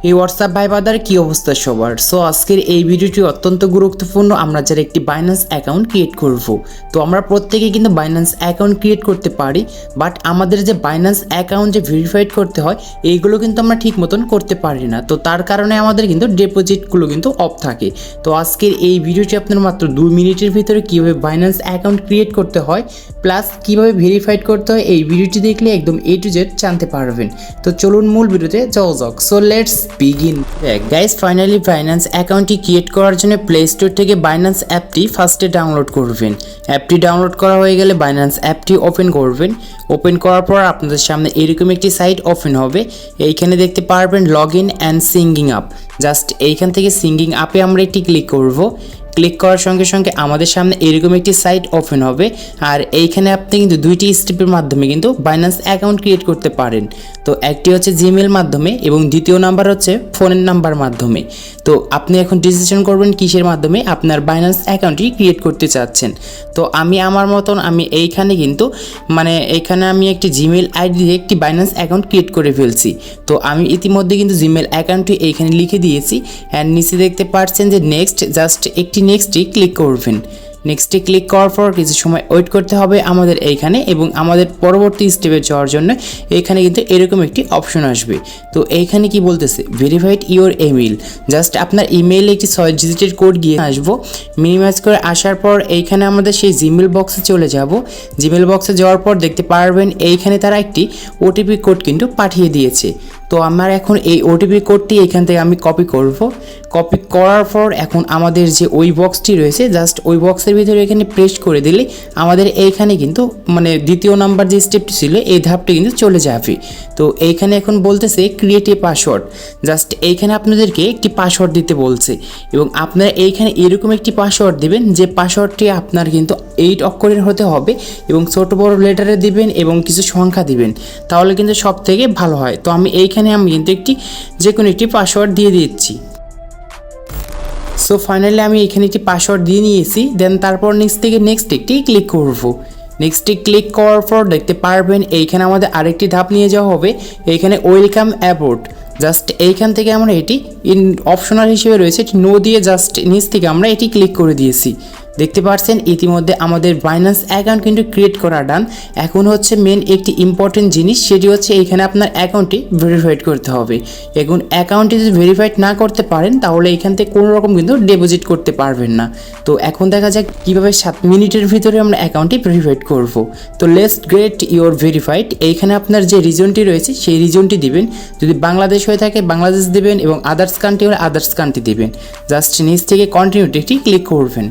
এই হোয়াটসঅ্যাপ ভাই বাদার কি অবস্থা সবার। সো আজকের এই ভিডিওটি অত্যন্ত গুরুত্বপূর্ণ। আমরা যারা একটি বাইন্যান্স অ্যাকাউন্ট ক্রিয়েট করব, তো আমরা প্রত্যেকেই কিন্তু বাইন্যান্স অ্যাকাউন্ট ক্রিয়েট করতে পারি, বাট আমাদের যে বাইন্যান্স অ্যাকাউন্ট যে ভেরিফাইড করতে হয় এইগুলো কিন্তু আমরা ঠিক মতন করতে পারি না। তো তার কারণে আমাদের কিন্তু ডিপোজিটগুলো কিন্তু অফ থাকে। তো আজকের এই ভিডিওটি আপনার মাত্র 2 মিনিটের ভিতরে কীভাবে বাইন্যান্স অ্যাকাউন্ট ক্রিয়েট করতে হয় প্লাস কীভাবে ভেরিফাইড করতে হয় এই ভিডিওটি দেখলে একদম A to Z জানতে পারবেন। তো চলুন মূল ভিডিওতে যাওয়া যাক। So let's begin. Guys, finally Binance অ্যাকাউন্টটি ক্রিয়েট করার জন্য প্লে স্টোর থেকে বাইন্যান্স অ্যাপটি ফার্স্টে ডাউনলোড করবেন। অ্যাপটি ডাউনলোড করা হয়ে গেলে বাইন্যান্স অ্যাপটি ওপেন করবেন। ওপেন করার পর আপনাদের সামনে এরকম একটি সাইট ওপেন হবে। এইখানে দেখতে পারবেন log in and singing up. Just এইখান থেকে সিঙ্গিং আপে আমরা একটি ক্লিক করব। ক্লিক করার সঙ্গে সঙ্গে আমাদের সামনে এরকম একটি সাইট ওপেন হবে। আর এইখানে আপনি কিন্তু দুইটি স্টেপের মাধ্যমে কিন্তু বাইন্যান্স অ্যাকাউন্ট ক্রিয়েট করতে পারেন। তো একটি হচ্ছে জিমেল মাধ্যমে এবং দ্বিতীয় নাম্বার হচ্ছে ফোনের নাম্বার মাধ্যমে। তো আপনি এখন ডিসিশন করবেন কিসের মাধ্যমে আপনার বাইন্যান্স অ্যাকাউন্টটি ক্রিয়েট করতে চাচ্ছেন। তো আমি আমার মতন আমি এইখানে কিন্তু এইখানে আমি একটি জিমেল আইডি দিয়ে একটি বাইন্যান্স অ্যাকাউন্ট ক্রিয়েট করে ফেলছি। তো আমি ইতিমধ্যে কিন্তু জিমেল অ্যাকাউন্টটি এইখানে লিখে দিয়েছি। অ্যান্ড নিচে দেখতে পাচ্ছেন যে নেক্সট, জাস্ট একটি নেক্সটে ক্লিক করবেন। নেক্সটে ক্লিক করার পর কিছু সময় ওয়েট করতে হবে আমাদের এইখানে, এবং আমাদের পরবর্তী স্টেপে যাওয়ার জন্য এইখানে কিন্তু এরকম একটি অপশন আসবে। তো এইখানে কি বলতেছে, ভেরিফাইড ইওর ইমেল। জাস্ট আপনার ইমেইলে একটি 6 ডিজিটের কোড গিয়ে আসবো। মিনিমাইজ করে আসার পর এইখানে আমাদের সেই জিমেল বক্সে চলে যাব। জিমেল বক্সে যাওয়ার পর দেখতে পারবেন এইখানে তারা একটি ওটিপি কোড কিন্তু পাঠিয়ে দিয়েছে। তো আমার এখন এই ওটিপি কোডটি এখান থেকে আমি কপি করব। কপি করার পর এখন আমাদের যে ওই বক্সটি রয়েছে, জাস্ট ওই বক্সের ভিতরে এখানে প্রেস করে দিলে আমাদের এইখানে কিন্তু দ্বিতীয় নাম্বার যে স্টেপটি ছিল এই ধাপটি কিন্তু চলে যাবে। তো এইখানে এখন বলতেছে ক্রিয়েট এ পাসওয়ার্ড। জাস্ট এইখানে আপনাদেরকে একটি পাসওয়ার্ড দিতে বলছে, এবং আপনারা এইখানে এরকম একটি পাসওয়ার্ড দিবেন যে পাসওয়ার্ডটি আপনার কিন্তু 8 অক্ষরের হতে হবে, এবং ছোট বড় লেটারে দিবেন এবং কিছু সংখ্যা দিবেন, তাহলে কিন্তু সব থেকে ভালো হয়। তো আমি এইখানে কিন্তু যে কোনো একটি পাসওয়ার্ড দিয়ে দিচ্ছি। সো ফাইনালি আমি এখানে একটি পাসওয়ার্ড দিয়ে নিয়েছি। দেন তারপর নেক্সট একটি ক্লিক করব। নেক্সটে ক্লিক করার পর দেখতে পারবেন এইখানে আমাদের আরেকটি ধাপ নিয়ে যাওয়া হবে। এইখানে ওয়েলকাম অ্যাবোর্ড। জাস্ট এইখান থেকে আমরা এটি অপশনাল হিসেবে রয়েছে নো দিয়ে জাস্ট নিচ থেকে আমরা এটি ক্লিক করে দিয়েছি। দেখতে পাচ্ছেন ইতিমধ্যে আমাদের বাইন্যান্স অ্যাকাউন্ট কিন্তু ক্রিয়েট করা ডান। এখন হচ্ছে মেন একটি ইম্পর্টেন্ট জিনিস, সেটি হচ্ছে এইখানে আপনার অ্যাকাউন্টটি ভেরিফাইড করতে হবে। এখন অ্যাকাউন্টটি যদি ভেরিফাইড না করতে পারেন তাহলে এখান থেকে কোনো রকম কিন্তু ডিপোজিট করতে পারবেন না। তো এখন দেখা যাক কীভাবে 7 মিনিটের ভিতরে আমরা অ্যাকাউন্টটি ভেরিফাইড করব। তো লেটস গেট ইওর ভেরিফাইড। এইখানে আপনার যে রিজনটি রয়েছে সেই রিজনটি দিবেন। যদি বাংলাদেশ হয়ে থাকে বাংলাদেশ দিবেন, এবং আদার্স কান্ট্রি হলে আদার্স কান্ট্রি দিবেন। জাস্ট নিচ থেকে কন্টিনিউটি একটি ক্লিক করবেন।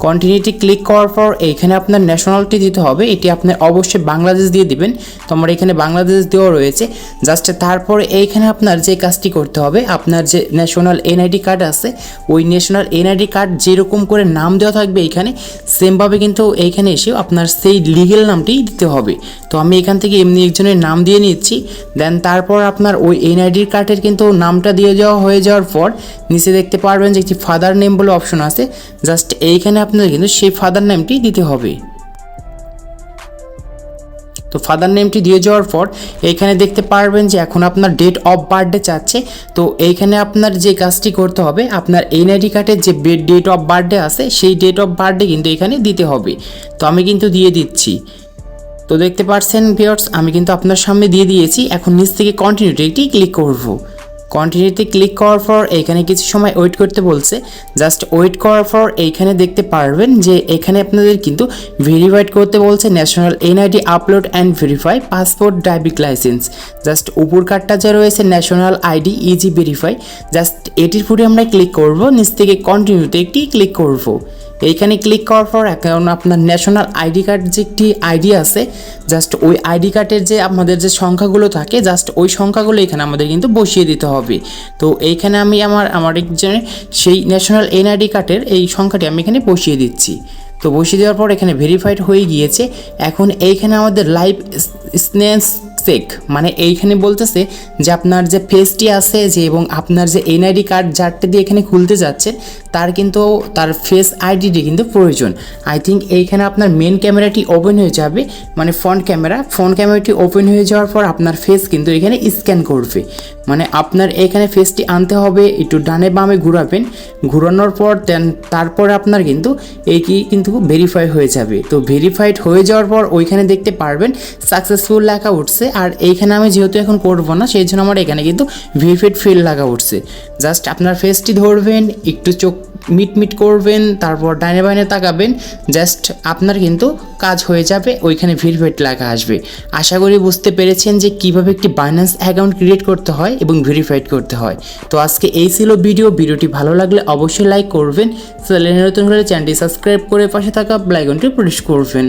কন্টিনিউটি ক্লিক করার পর এইখানে আপনার ন্যাশনালিটি দিতে হবে। এটি আপনার অবশ্যই বাংলাদেশ দিয়ে দিবেন। তো আমার এখানে বাংলাদেশ দেওয়া রয়েছে। জাস্ট তারপরে এইখানে আপনার যে কাজটি করতে হবে, আপনার যে ন্যাশনাল এনআইডি কার্ড আছে ওই ন্যাশনাল এনআইডি কার্ড যেরকম করে নাম দেওয়া থাকবে এইখানে, সেমভাবে কিন্তু এইখানে এসেও আপনার সেই লিগেল নামটি দিতে হবে। তো আমি এখান থেকে এমনি একজনের নাম দিয়ে নিচ্ছি। দেন তারপর আপনার ওই এনআইডি কার্ডের কিন্তু নামটা দিয়ে হয়ে যাওয়ার পর নিচে দেখতে পারবেন যে একটি ফাদার নেম বলে অপশন আছে। জাস্ট এইখানে আপনাদের কিন্তু সেই ফাদার নেমটি দিতে হবে। তো ফাদার নেমটি দিয়ে যাওয়ার পর এইখানে দেখতে পারবেন যে এখন আপনার ডেট অফ বার্থডে চাচ্ছে। তো এইখানে আপনার যে কাজটি করতে হবে, আপনার এনআইডি কার্ডের যে ডেট অফ বার্থডে আছে সেই ডেট অফ বার্থডে কিন্তু এখানে দিতে হবে। তো আমি কিন্তু দিয়ে দিচ্ছি। তো দেখতে পাচ্ছেন ভিউয়ার্স, আমি কিন্তু আপনার সামনে দিয়ে দিয়েছি। এখন নিচ থেকে কন্টিনিউটি একটি ক্লিক করব। কন্টিনিউতে ক্লিক করার পর এইখানে কিছু সময় ওয়েট করতে বলছে। জাস্ট ওয়েট করার পর এইখানে দেখতে পারবেন যে এখানে আপনাদের কিন্তু ভেরিফাইড করতে বলছে national NID upload and verify passport driving licence. Just উপর কার্ডটা যে রয়েছে national ID easy verify, just এটির উপরে আমরা ক্লিক করব। নিচ থেকে কন্টিনিউতে একটি ক্লিক করব। এইখানে ক্লিক করার পর এখন আপনার ন্যাশনাল আইডি কার্ড যে একটি আইডি আছে, জাস্ট ওই আইডি কার্ডের যে আমাদের যে সংখ্যাগুলো থাকে জাস্ট ওই সংখ্যাগুলো এখানে আমাদের কিন্তু বসিয়ে দিতে হবে। তো এইখানে আমি আমার একজনের সেই ন্যাশনাল এনআইডি কার্ডের এই সংখ্যাটি আমি এখানে বসিয়ে দিচ্ছি। তো বসিয়ে দেওয়ার পর এখানে ভেরিফাইড হয়ে গিয়েছে। এখন এইখানে আমাদের লাইভ চেক, মানে এইখানে বলতেছে যে আপনার যে ফেসটি আছে যে এবং আপনার যে এনআইডি কার্ড যারটা দিয়ে এখানে খুলতে যাচ্ছে তার কিন্তু তার ফেস আইডিটি কিন্তু প্রয়োজন। আই থিঙ্ক এইখানে আপনার মেন ক্যামেরাটি ওপেন হয়ে যাবে, মানে ফ্রন্ট ক্যামেরাটি ওপেন হয়ে যাওয়ার পর আপনার ফেস কিন্তু এখানে স্ক্যান করবে। মানে আপনার এখানে ফেসটি আনতে হবে, একটু ডানে বামে ঘোরাবেন, ঘোরানোর পর তারপর আপনার কিন্তু এই কি কিন্তু ভেরিফাই হয়ে যাবে। তো ভেরিফাইড হয়ে যাওয়ার পর ওইখানে দেখতে পারবেন সাকসেসফুল লেখা উঠছে। আর এইখানে আমি যেহেতু এখন করবো না সেই জন্য আমার এখানে কিন্তু ভেরিফাইড ফেল লেখা উঠছে। জাস্ট আপনার ফেসটি ধরবেন, একটু চোখ মিট করবেন, তারপর ডাইনে বাইনে তাকাবেন, জাস্ট আপনার কিন্তু কাজ হয়ে যাবে, ওইখানে ভেরিফাইড লেখা আসবে। আশা করি বুঝতে পেরেছেন যে কিভাবে একটি বাইন্যান্স অ্যাকাউন্ট ক্রিয়েট করতে হয় এবং ভেরিফাইড করতে হয়। তো আজকে এই ছিল ভিডিওটি ভালো লাগলে অবশ্যই লাইক করবেন, চ্যানেলে নতুন হলে চ্যানেলটি সাবস্ক্রাইব করে পাশে থাকা বেল আইকনটি প্রেস করবেন।